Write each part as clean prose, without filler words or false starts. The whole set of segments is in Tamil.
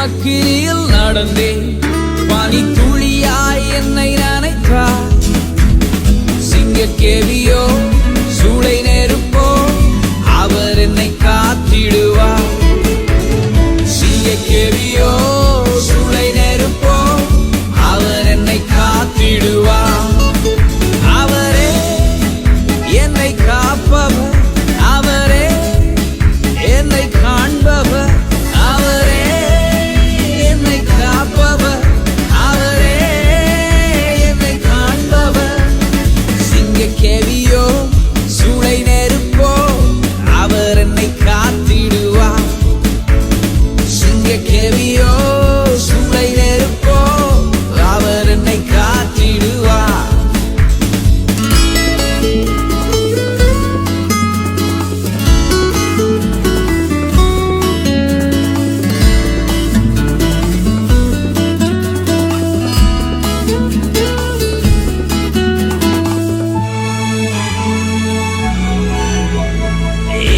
அக்கினியில் நடந்தேன், பனி துளியாய் என்னை நனைத்தார். சிங்கக்கேவியோ சூளை நெருப்போ அவர் என்னை காத்திடுவார். சிங்கக்கேவியோ சூளை நெருப்போ அவர் என்னை காத்திடுவார். அவரே என்னை காப்பவர், அவரே என்னை காண்பவர், அவரே என்னை காப்பவர், அவரே என்னை காண்பவர். சிங்கக்கேவியோ சூளை நெருப்போ அவர் என்னை காத்திடுவார். சிங்கக்கேவியோ சூளை நெருப்போ அவர் என்னை காத்திடுவார்.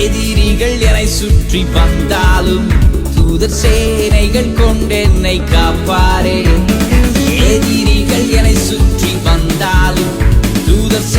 எதிரிகள் என்னை சுற்றி வந்தாலும் தூதர் சேனைகள் கொண்டென்னை காப்பாரே. எதிரிகள் என்னை சுற்றி வந்தாலும் தூதர்